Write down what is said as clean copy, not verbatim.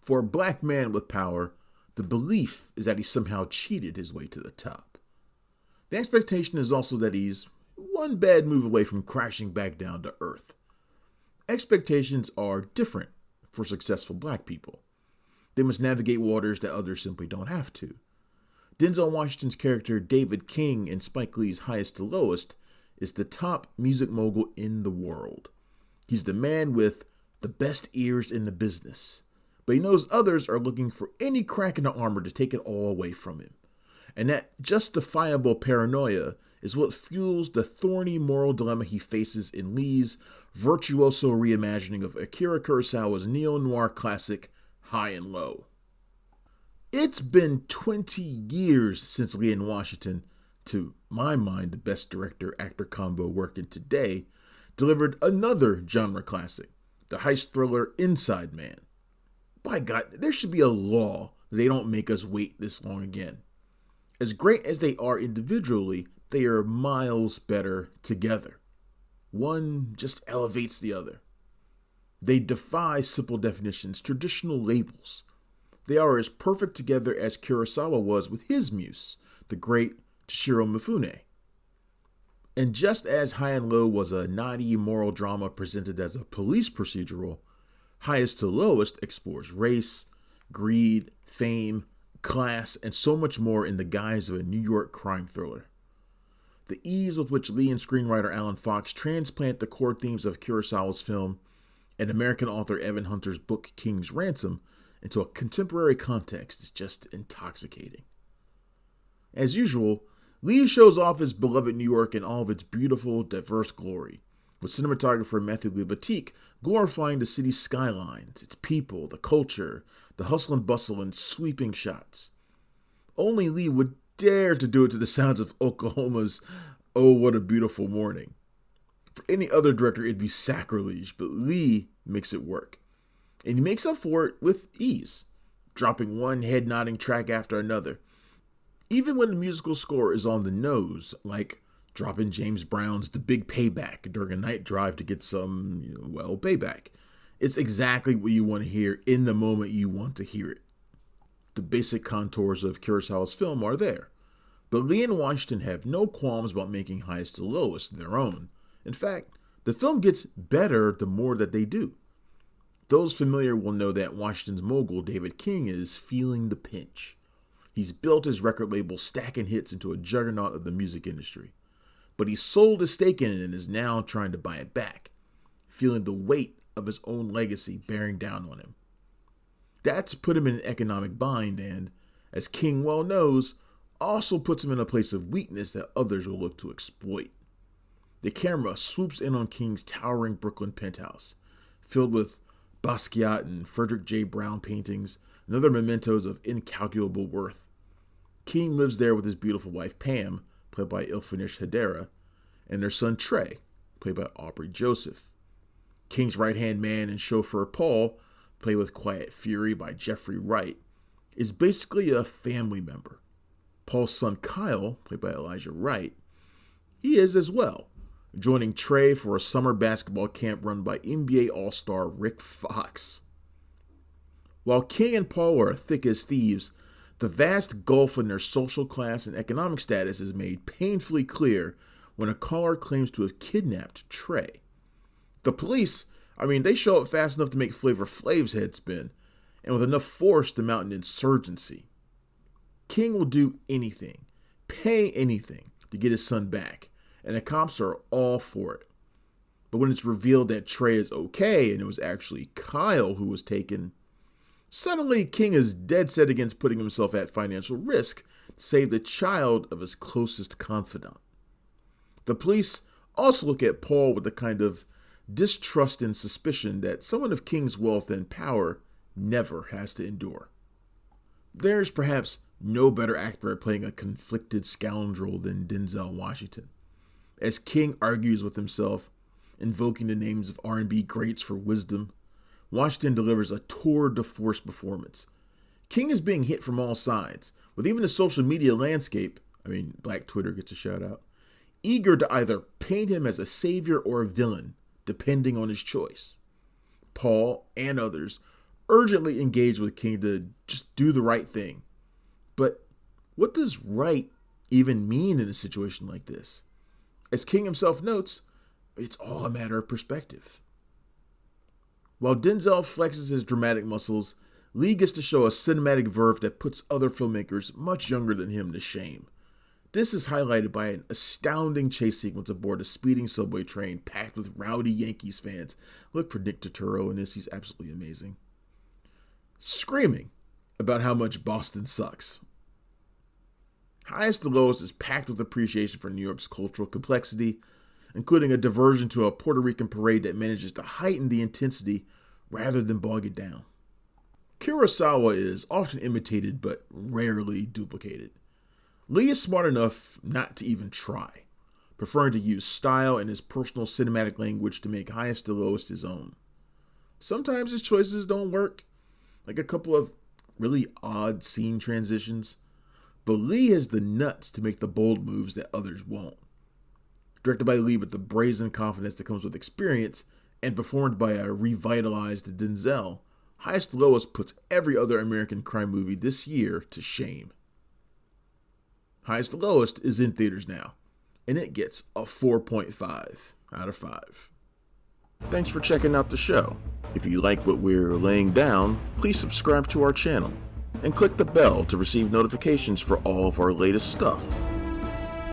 For a black man with power, the belief is that he somehow cheated his way to the top. The expectation is also that he's one bad move away from crashing back down to earth. Expectations are different for successful black people. They must navigate waters that others simply don't have to. Denzel Washington's character David King in Spike Lee's Highest to Lowest is the top music mogul in the world. He's the man with the best ears in the business, but he knows others are looking for any crack in the armor to take it all away from him. And that justifiable paranoia is what fuels the thorny moral dilemma he faces in Lee's virtuoso reimagining of Akira Kurosawa's neo-noir classic High and Low. It's been 20 years since Lee and Washington, to my mind the best director-actor combo working today, delivered another genre classic, the heist thriller Inside Man. By God, there should be a law that they don't make us wait this long again. As great as they are individually, they are miles better together. One just elevates the other. They defy simple definitions, traditional labels. They are as perfect together as Kurosawa was with his muse, the great Toshiro Mifune. And just as High and Low was a naughty moral drama presented as a police procedural, Highest to Lowest explores race, greed, fame, class, and so much more in the guise of a New York crime thriller. The ease with which Lee and screenwriter Alan Fox transplant the core themes of Kurosawa's film and American author Evan Hunter's book King's Ransom into a contemporary context is just intoxicating. As usual, Lee shows off his beloved New York in all of its beautiful, diverse glory, with cinematographer Matthew Libatique glorifying the city's skylines, its people, the culture, the hustle and bustle, and sweeping shots. Only Lee would dare to do it to the sounds of Oklahoma's Oh What a Beautiful Morning. For any other director, it'd be sacrilege, but Lee makes it work. And he makes up for it with ease, dropping one head-nodding track after another. Even when the musical score is on the nose, like dropping James Brown's The Big Payback during a night drive to get some, payback. It's exactly what you want to hear in the moment you want to hear it. The basic contours of Kurosawa's film are there, but Lee and Washington have no qualms about making Highest to Lowest their own. In fact, the film gets better the more that they do. Those familiar will know that Washington's mogul, David King, is feeling the pinch. He's built his record label stacking hits into a juggernaut of the music industry. But he sold his stake in it and is now trying to buy it back, feeling the weight of his own legacy bearing down on him. That's put him in an economic bind and, as King well knows, also puts him in a place of weakness that others will look to exploit. The camera swoops in on King's towering Brooklyn penthouse, filled with Basquiat and Frederick J. Brown paintings and other mementos of incalculable worth. King lives there with his beautiful wife Pam, played by Ilfinish Hedera, and their son Trey, played by Aubrey Joseph. King's right-hand man and chauffeur Paul, played with quiet fury by Jeffrey Wright, is basically a family member. Paul's son Kyle, played by Elijah Wright, he is as well, joining Trey for a summer basketball camp run by NBA All-Star Rick Fox. While King and Paul are thick as thieves, the vast gulf in their social class and economic status is made painfully clear when a caller claims to have kidnapped Trey. The police, they show up fast enough to make Flavor Flav's head spin, and with enough force to mount an insurgency. King will do anything, pay anything, to get his son back, and the cops are all for it. But when it's revealed that Trey is okay and it was actually Kyle who was taken, suddenly King is dead set against putting himself at financial risk to save the child of his closest confidant. The police also look at Paul with the kind of distrust and suspicion that someone of King's wealth and power never has to endure. There's perhaps no better actor at playing a conflicted scoundrel than Denzel Washington. As King argues with himself, invoking the names of R&B greats for wisdom, Washington delivers a tour de force performance. King is being hit from all sides, with even the social media landscape, Black Twitter gets a shout out, eager to either paint him as a savior or a villain, depending on his choice. Paul and others urgently engaged with King to just do the right thing. But what does right even mean in a situation like this? As King himself notes, it's all a matter of perspective. While Denzel flexes his dramatic muscles, Lee gets to show a cinematic verve that puts other filmmakers much younger than him to shame. This is highlighted by an astounding chase sequence aboard a speeding subway train packed with rowdy Yankees fans. Look for Nick Turturro in this, he's absolutely amazing. Screaming about how much Boston sucks. Highest to Lowest is packed with appreciation for New York's cultural complexity, including a diversion to a Puerto Rican parade that manages to heighten the intensity rather than bog it down. Kurosawa is often imitated but rarely duplicated. Lee is smart enough not to even try, preferring to use style and his personal cinematic language to make Highest to Lowest his own. Sometimes his choices don't work, like a couple of really odd scene transitions, but Lee has the nuts to make the bold moves that others won't. Directed by Lee with the brazen confidence that comes with experience, and performed by a revitalized Denzel, Highest to Lowest puts every other American crime movie this year to shame. Highest to Lowest is in theaters now, and it gets a 4.5 out of 5. Thanks for checking out the show. If you like what we're laying down, please subscribe to our channel and click the bell to receive notifications for all of our latest stuff.